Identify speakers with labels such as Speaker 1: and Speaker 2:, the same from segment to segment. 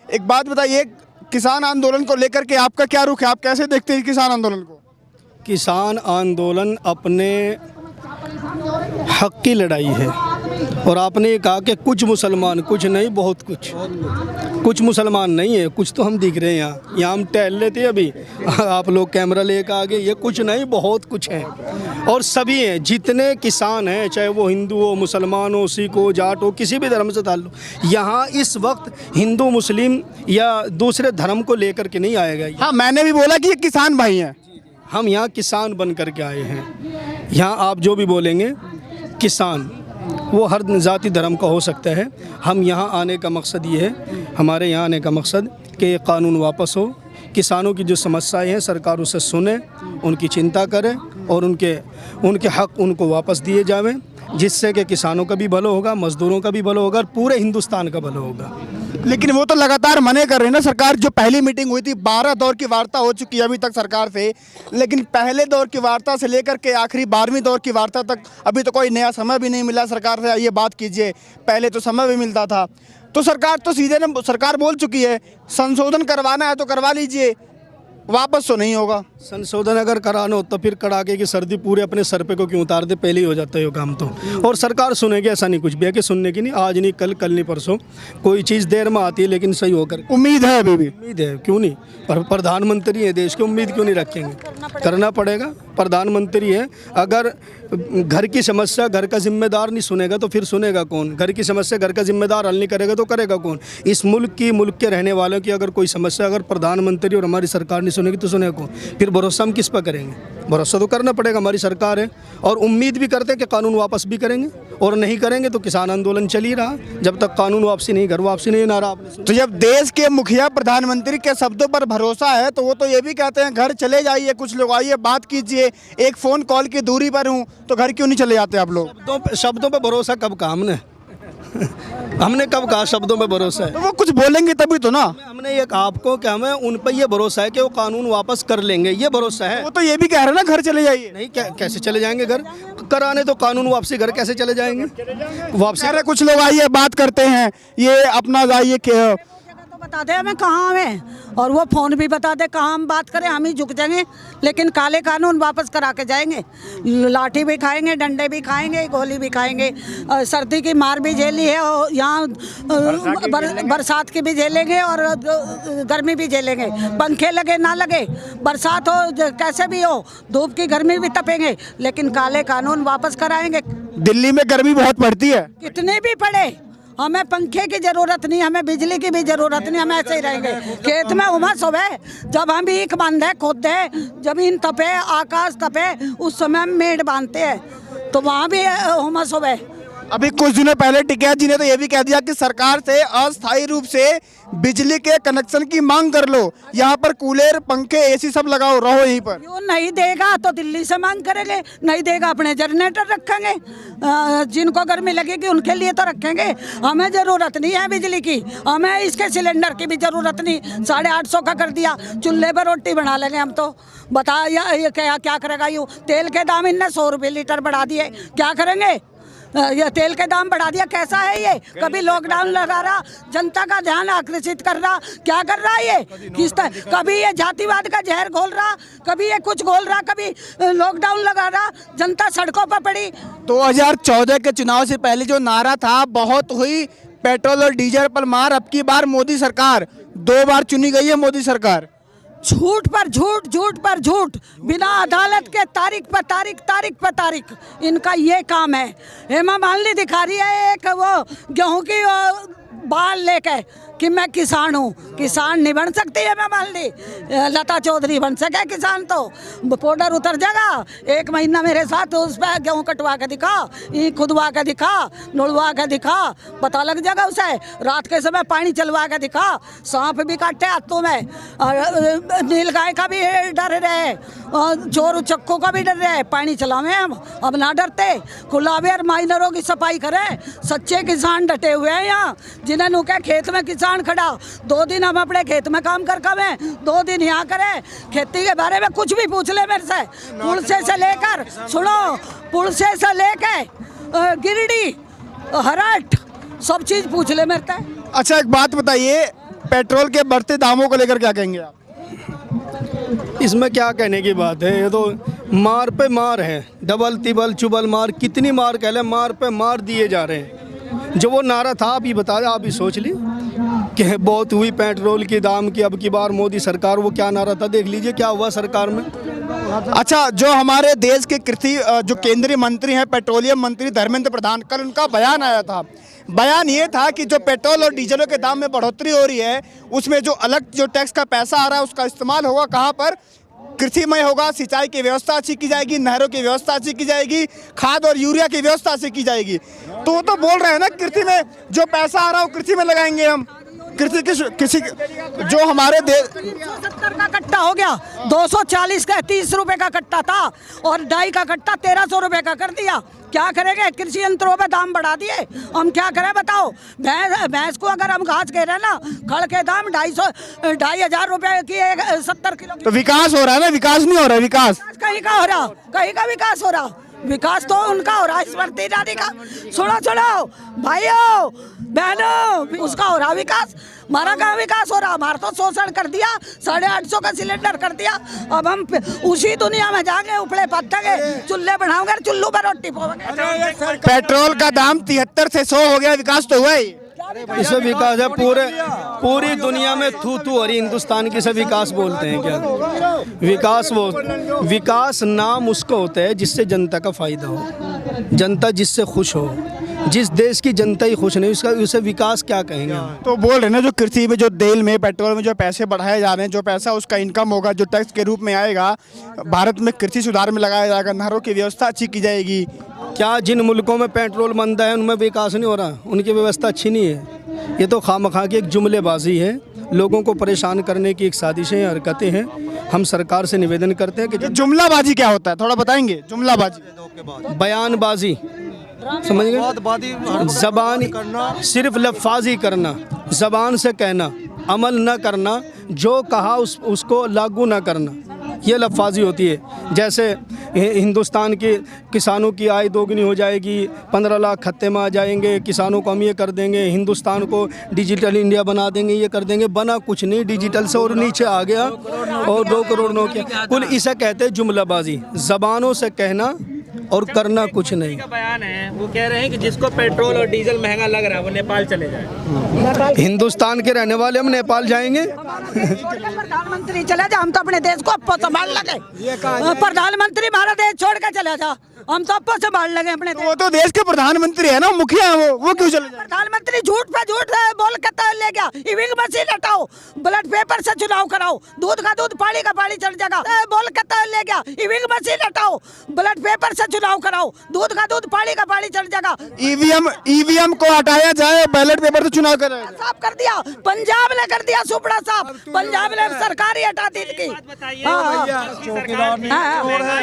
Speaker 1: एक बात बताइए, किसान आंदोलन को लेकर के आपका क्या रुख है? आप कैसे देखते हैं किसान आंदोलन को?
Speaker 2: किसान आंदोलन अपने हक की लड़ाई है। और आपने ये कहा कि कुछ मुसलमान, कुछ नहीं, बहुत कुछ मुसलमान नहीं है, कुछ तो हम दिख रहे हैं। यहाँ हम टहल लेते हैं अभी, आप लोग कैमरा लेकर आ गए। ये कुछ नहीं, बहुत कुछ है। और सभी हैं, जितने किसान हैं, चाहे वो हिंदू हो, मुसलमान हो, सिख हो, जाट हो, किसी भी धर्म से ताल्लुक। यहाँ इस वक्त हिंदू मुस्लिम या दूसरे धर्म को लेकर के नहीं आएगा।
Speaker 1: हाँ, मैंने भी बोला कि ये किसान भाई हैं।
Speaker 2: हम यहाँ किसान बन कर के आए हैं। यहाँ आप जो भी बोलेंगे, किसान वो हर जाति धर्म का हो सकता है। हम यहाँ आने का मकसद ये है, हमारे यहाँ आने का मकसद कि कानून वापस हो, किसानों की जो समस्याएं हैं सरकार उसे सुने, उनकी चिंता करे और उनके हक उनको वापस दिए जावें, जिससे कि किसानों का भी भला होगा, मज़दूरों का भी भला होगा और पूरे हिंदुस्तान का भला होगा।
Speaker 1: लेकिन वो तो लगातार मने कर रहे हैं ना सरकार। जो पहली मीटिंग हुई थी, 12 दौर की वार्ता हो चुकी है अभी तक सरकार से, लेकिन पहले दौर की वार्ता से लेकर के आखिरी 12वीं दौर की वार्ता तक अभी तो कोई नया समय भी नहीं मिला सरकार से। ये बात कीजिए, पहले तो समय भी मिलता था। तो सरकार तो सीधे ना सरकार बोल चुकी है, संशोधन करवाना है तो करवा लीजिए, वापस तो नहीं होगा।
Speaker 2: संशोधन अगर कराना हो तो फिर कड़ाके की सर्दी पूरे अपने सर पे को क्यों उतार दे, पहले ही हो जाता है ये काम तो। और सरकार सुनेगी, ऐसा नहीं कुछ भी है कि सुनने की नहीं। आज नहीं कल, कल नहीं परसों, कोई चीज़ देर में आती है लेकिन सही होकर।
Speaker 1: उम्मीद है अभी भी?
Speaker 2: उम्मीद है, क्यों नहीं। पर प्रधानमंत्री है देश के, उम्मीद क्यों नहीं रखेंगे? करना पड़ेगा। प्रधानमंत्री है, अगर घर की समस्या घर का जिम्मेदार नहीं सुनेगा तो फिर सुनेगा कौन? घर की समस्या घर का जिम्मेदार हल नहीं करेगा तो करेगा कौन? इस मुल्क के रहने वालों की अगर कोई समस्या अगर प्रधानमंत्री और हमारी सरकार नहीं सुनेगी तो सुनेगा कौन? फिर भरोसा हम किस पर करेंगे? भरोसा तो करना पड़ेगा, हमारी सरकार है। और उम्मीद भी करते हैं कि कानून वापस भी करेंगे, और नहीं करेंगे तो किसान आंदोलन चल ही रहा जब तक कानून वापसी नहीं, घर वापसी नहीं ना रहा।
Speaker 1: तो जब देश के मुखिया प्रधानमंत्री के शब्दों पर भरोसा है तो वो तो ये भी कहते हैं घर चले जाइए, कुछ लोग आइए बात कीजिए, एक फ़ोन कॉल की दूरी पर हूँ, तो घर क्यों नहीं चले जाते आप लोग?
Speaker 2: शब्दों पे भरोसा कब कहा हमने कब कहा शब्दों पे भरोसा है?
Speaker 1: तो वो कुछ बोलेंगे तभी तो ना।
Speaker 2: हमने ये कहा आपको कि हमें उन पर ये भरोसा है कि वो कानून वापस कर लेंगे, ये भरोसा है।
Speaker 1: वो तो ये भी कह रहे हैं ना घर चले जाइए।
Speaker 2: नहीं, कैसे चले जाएंगे घर? कराने तो कानून वापसी, घर कैसे चले जाएंगे वापसी?
Speaker 1: कह रहे कुछ लोग आइए बात करते हैं, ये अपना जाइए
Speaker 3: बता दे हमें कहाँ हमें, और वो फ़ोन भी बता दे कहाँ हम बात करें, हम ही झुक जाएंगे। लेकिन काले कानून वापस करा के जाएंगे। लाठी भी खाएंगे, डंडे भी खाएंगे, गोली भी खाएंगे, सर्दी की मार भी झेली है, और यहाँ बरसात की भी झेलेंगे और गर्मी भी झेलेंगे। पंखे लगे ना लगे, बरसात हो कैसे भी हो, धूप की गर्मी भी तपेंगे, लेकिन काले कानून वापस कराएंगे।
Speaker 1: दिल्ली में गर्मी बहुत पड़ती है,
Speaker 3: कितने भी पड़े, हमें पंखे की जरूरत नहीं, हमें बिजली की भी जरूरत नहीं, हम ऐसे ही रहेंगे। खेत में उमस होवे, जब हम ईख बांधे, खोदे, जमीन तपे, आकाश तपे, उस समय हम मेड़ बांधते हैं, तो वहाँ भी उमस होवे।
Speaker 1: अभी कुछ दिनों पहले टिकैत जी ने तो ये भी कह दिया कि सरकार से अस्थायी रूप से बिजली के कनेक्शन की मांग कर लो, यहाँ पर कूलर, पंखे, एसी सब लगाओ, रहो यहीं पर।
Speaker 3: क्यों नहीं देगा तो दिल्ली से मांग करेंगे, नहीं देगा अपने जनरेटर रखेंगे, जिनको गर्मी लगेगी उनके लिए तो रखेंगे। हमें ज़रूरत नहीं है बिजली की, हमें इसके सिलेंडर की भी ज़रूरत नहीं। 850 का कर दिया, चूल्हे पर रोटी बना लेंगे हम तो। बता ये क्या करेगा? यूँ तेल के दाम इनने 100 रुपये लीटर बढ़ा दिए, क्या करेंगे? ये तेल के दाम बढ़ा दिया, कैसा है ये? कभी लॉकडाउन लगा रहा, जनता का ध्यान आकर्षित कर रहा, क्या कर रहा है ये? किस तरह कभी ये जातिवाद का जहर घोल रहा, कभी ये कुछ घोल रहा, कभी लॉकडाउन लगा रहा, जनता सड़कों पर पड़ी।
Speaker 1: 2014 के चुनाव से पहले जो नारा था, बहुत हुई पेट्रोल और डीजल पर मार, अब की बार मोदी सरकार, 2 बार चुनी गई है मोदी सरकार।
Speaker 3: झूठ पर झूठ, झूठ पर झूठ, बिना अदालत के तारीख पर तारीख, तारीख पर तारीख, इनका ये काम है। हेमा मालिनी दिखा रही है एक वो गेहूं की बाल लेके कि मैं किसान हूँ। किसान नहीं बन सकती है मैं मालिनी, लता चौधरी बन सके किसान तो पाउडर उतर जाएगा। 1 महीना मेरे साथ उस पर गेहूँ कटवा के दिखा, ईख खुदवा के दिखा, नुड़वा के दिखा, पता लग जाएगा उसे। रात के समय पानी चलवा के दिखा, सांप भी काटे हाथों में, नीलगाय का भी डर रहे, चोर उचक्कों का भी डर रहे। पानी चलावे हम, अब ना डरते। खुलावे और माइनरों की सफाई करें। सच्चे किसान डटे हुए हैं यहाँ, जिन्हें नुके खेत में किसान खड़ा। 2 दिन हम अपने खेत में काम कर कमें, 2 दिन यहाँ करें। खेती के बारे में कुछ भी पूछ ले मेरे से, पुलसे से लेकर, सुनो, पुलसे से लेकर गिरडी, हरट, सब चीज़ पूछ ले मेरे से।
Speaker 1: अच्छा एक बात बताइए, पेट्रोल के बढ़ते दामों को लेकर क्या कहेंगे आप?
Speaker 2: इसमें क्या कहने की बात है, ये तो मार पे मार है, डबल तिबल चुबल मार, कितनी मार कह ले, मार पे मार दिए जा रहे हैं। जो वो नारा था आप ही बता दें, आप ही सोच ली कि बहुत हुई पेट्रोल की दाम की, अब की बार मोदी सरकार, वो क्या नारा था, देख लीजिए क्या हुआ सरकार में।
Speaker 1: अच्छा, जो हमारे देश के कृषि जो केंद्रीय मंत्री हैं, पेट्रोलियम मंत्री धर्मेंद्र प्रधान, कल उनका बयान आया था। बयान ये था कि जो पेट्रोल और डीजलों के दाम में बढ़ोतरी हो रही है, उसमें जो अलग जो टैक्स का पैसा आ रहा है उसका इस्तेमाल होगा कहाँ पर, कृषि में होगा, सिंचाई की व्यवस्था अच्छी की जाएगी, नहरों की व्यवस्था अच्छी की जाएगी, खाद और यूरिया की व्यवस्था अच्छी की जाएगी। तो वो तो बोल रहे हैं ना, कृषि में जो पैसा आ रहा है वो कृषि में लगाएंगे हम। कृषि जो हमारे देश
Speaker 3: 170 का कट्टा हो गया, 240 का 30 रुपए का कट्टा था और डाई का कट्टा 1300 रुपए का कर दिया। क्या करेंगे, कृषि यंत्रों पे दाम बढ़ा दिए, हम क्या करें बताओ। भैंस को अगर हम घास कह रहे हैं ना, खड़ के दाम 2,500 रुपए की 70 किलो।
Speaker 1: तो विकास हो रहा है ना, विकास नहीं हो रहा है, विकास
Speaker 3: कहीं का हो रहा, कहीं का विकास हो रहा, विकास तो उनका हो रहा है स्मृति ईरानी का। सुनो भाइयों बहनों, उसका हो रहा विकास, हमारा कहाँ विकास हो रहा। हमारा तो शोषण कर दिया, 850 का सिलेंडर कर दिया। अब हम उसी दुनिया में जाएंगे, उपड़े पत्थेंगे, चूल्हे बनाओगे, चुल्लू पर रोटी पोंगे।
Speaker 1: पेट्रोल का दाम 73 से 100 हो गया, विकास तो हुआ ही।
Speaker 2: इसे विकास है, पूरी दुनिया में थू थू और हिंदुस्तान की से विकास बोलते हैं क्या? विकास नाम उसको होता है जिससे जनता का फायदा हो, जनता जिससे खुश हो। जिस देश की जनता ही खुश नहीं, उसका उसे विकास क्या कहेंगे?
Speaker 1: तो बोल रहे ना, जो कृषि में, जो तेल में, पेट्रोल में जो पैसे बढ़ाए जा रहे हैं, जो पैसा उसका इनकम होगा, जो टैक्स के रूप में आएगा, भारत में कृषि सुधार में लगाया जाएगा, नहरों की व्यवस्था अच्छी की जाएगी।
Speaker 2: क्या जिन मुल्कों में पेट्रोल मंदा है उनमें विकास नहीं हो रहा? उनकी व्यवस्था अच्छी नहीं है? ये तो खामखा की एक जुमलेबाजी है, लोगों को परेशान करने की एक साजिशें, हरकतें हैं। हम सरकार से निवेदन करते हैं कि
Speaker 1: जुमलाबाजी क्या होता है, थोड़ा बताएंगे? जुमलाबाजी,
Speaker 2: बयानबाजी, समझ गए, जबान सिर्फ लफ्ज़ी करना, जबान से कहना, अमल न करना, जो कहा उसको लागू न करना, ये लफ्ज़ी होती है। जैसे हिंदुस्तान के किसानों की आय दोगुनी हो जाएगी, 15 लाख खत्ते में आ जाएंगे, किसानों को हम ये कर देंगे, हिंदुस्तान को डिजिटल इंडिया बना देंगे, ये कर देंगे। बना कुछ नहीं, डिजिटल से और नीचे आ गया, और 2 करोड़ नौकरियां। कुल इसे कहते हैं जुमलाबाजी, ज़बानों से कहना और करना कुछ नहीं।
Speaker 4: का बयान है, वो कह रहे हैं कि जिसको पेट्रोल और डीजल महंगा लग रहा है वो नेपाल चले जाए।
Speaker 2: हिंदुस्तान के रहने वाले हम नेपाल जाएंगे?
Speaker 3: प्रधानमंत्री चले जा, हम तो अपने देश को अपो संभाल लगे। प्रधानमंत्री हमारा देश छोड़ के चले जा, हम तो अपो संभाल लगे अपने देश।
Speaker 1: वो तो देश के प्रधानमंत्री है ना, मुखिया है वो क्यों चले जाए?
Speaker 3: प्रधानमंत्री झूठ पे झूठ बोल के तो ले गया। ईविंग मशीन हटाओ, बैलेट पेपर से चुनाव कराओ, दूध का दूध, पानी का पानी चढ़ जाएगा, बोल के तो ले गया। ईविंग मशीन हटाओ, बैलेट पेपर से चुनाव कराओ, दूध का दूध, पानी का पानी चढ़ जाएगा।
Speaker 1: ईवीएम को हटाया जाए, बैलेट पेपर से चुनाव कराया जाए।
Speaker 3: साफ कर दिया, पंजाब ने कर दिया सुपड़ा साफ, पंजाब ने सरकार ही हटा दी इनकी।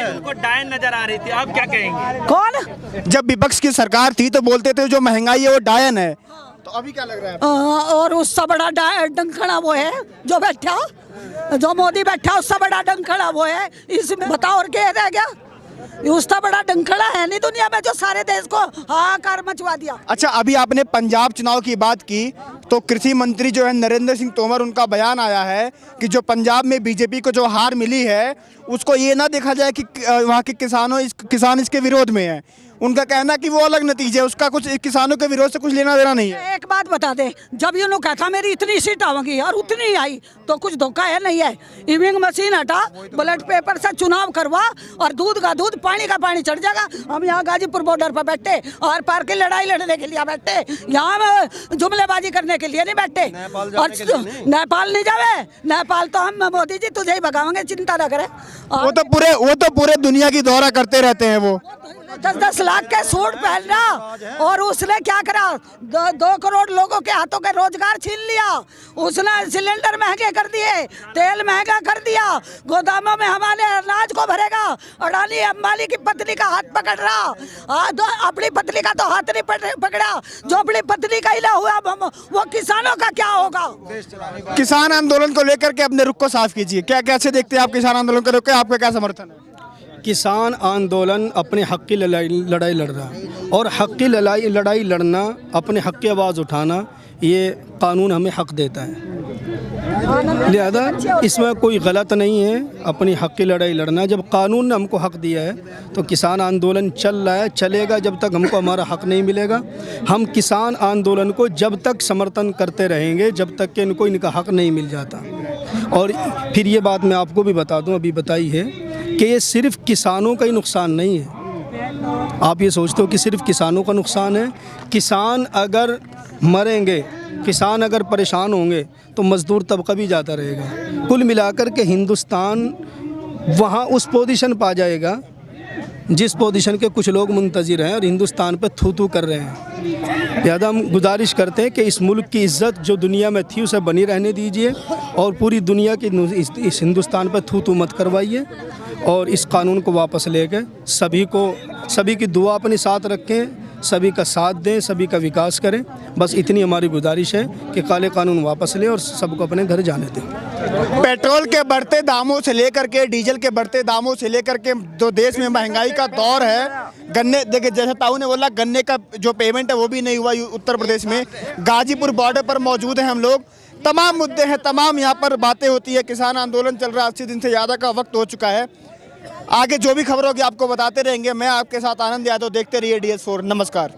Speaker 4: उनको डायन नजर आ रही थी, अब क्या कहेंगे?
Speaker 3: कौन?
Speaker 1: जब विपक्ष की सरकार थी तो बोलते थे जो महंगाई है वो डायन है, तो अभी क्या लग रहा है?
Speaker 3: और उससे बड़ा डंखड़ा वो है जो बैठा, जो मोदी बैठा, उससे बड़ा डंखड़ा वो है। इसमें बताओ और क्या रह गया? उसका बड़ा डंखड़ा है नहीं दुनिया में जो सारे देश को हाहाकार मचवा दिया।
Speaker 1: अच्छा, अभी आपने पंजाब चुनाव की बात की, तो कृषि मंत्री जो है नरेंद्र सिंह तोमर, उनका बयान आया है कि जो पंजाब में बीजेपी को जो हार मिली है, उसको ये ना देखा जाए कि वहाँ के किसान इसके विरोध में है। उनका कहना कि वो अलग नतीजे, उसका कुछ किसानों के विरोध से कुछ लेना देना नहीं है।
Speaker 3: एक बात बता दे, जब यूँ कहता मेरी इतनी सीट आवेंगी और उतनी आई, तो कुछ धोखा है नहीं है? ईविंग मशीन हटा, बैलेट पेपर से चुनाव करवा, और दूध का दूध, पानी का पानी चढ़ जाएगा। हम यहाँ गाजीपुर बॉर्डर पर बैठे और पार की लड़ाई लड़ने के लिए बैठे, यहाँ जुमलेबाजी करने के लिए नहीं बैठे। और नेपाल नहीं जावे, नेपाल तो हम मोदी जी तुझे ही भगावेंगे, चिंता न करे।
Speaker 1: वो तो पूरे दुनिया की दौरा करते रहते हैं। वो
Speaker 3: 10-10 लाख के सूट पहनना, और उसने क्या करा? 2 करोड़ लोगों के हाथों के रोजगार छीन लिया। उसने सिलेंडर महंगे कर दिए, तेल महंगा कर दिया, गोदामों में हमारे अनाज को भरेगा। अडानी अंबानी की पत्नी का हाथ पकड़ रहा, अपनी पत्नी का तो हाथ नहीं पकड़ा। जो अपनी पत्नी का ही ना हुआ, वो किसानों का क्या होगा?
Speaker 1: किसान आंदोलन को लेकर के अपने रुख को साफ कीजिए। क्या कैसे देखते हैं आप किसान आंदोलन को लेकर? आपका क्या समर्थन है?
Speaker 2: किसान आंदोलन अपने हक की लड़ाई लड़ रहा है, और हक की लड़ाई लड़ना, अपने हक की आवाज़ उठाना, ये कानून हमें हक देता है। लिहाजा इसमें कोई गलत नहीं है अपनी हक की लड़ाई लड़ना। जब कानून ने हमको हक दिया है तो किसान आंदोलन चल रहा है, चलेगा जब तक हमको हमारा हक नहीं मिलेगा। हम किसान आंदोलन को जब तक समर्थन करते रहेंगे जब तक कि इनको इनका हक नहीं मिल जाता। और फिर ये बात मैं आपको भी बता दूं, अभी बताई है कि ये सिर्फ किसानों का ही नुकसान नहीं है। आप ये सोचते हो कि सिर्फ किसानों का नुकसान है? किसान अगर मरेंगे, किसान अगर परेशान होंगे तो मज़दूर तबका भी जाता रहेगा। कुल मिलाकर के हिंदुस्तान वहाँ उस पोजीशन पा जाएगा जिस पोजीशन के कुछ लोग मुंतज़िर हैं और हिंदुस्तान पे थू थू कर रहे हैं। लिहाजा हम गुजारिश करते हैं कि इस मुल्क की इज़्ज़त जो दुनिया में थी उसे बनी रहने दीजिए और पूरी दुनिया की इस हिंदुस्तान पे थू थू मत करवाइए और इस कानून को वापस लेके सभी की दुआ अपने साथ रखें, सभी का साथ दें, सभी का विकास करें। बस इतनी हमारी गुजारिश है कि काले कानून वापस लें और सबको अपने घर जाने दें।
Speaker 1: पेट्रोल के बढ़ते दामों से लेकर के डीजल के बढ़ते दामों से लेकर के जो देश में महंगाई का दौर है, गन्ने देखिए जैसे ताऊ ने बोला गन्ने का जो पेमेंट है वो भी नहीं हुआ उत्तर प्रदेश में। गाजीपुर बॉर्डर पर मौजूद हैं हम लोग, तमाम मुद्दे हैं, तमाम यहाँ पर बातें होती है। किसान आंदोलन चल रहा है, 80 दिन से ज़्यादा का वक्त हो चुका है। आगे जो भी खबर होगी आपको बताते रहेंगे। मैं आपके साथ आनंद यादव, देखते रहिए DS4। नमस्कार।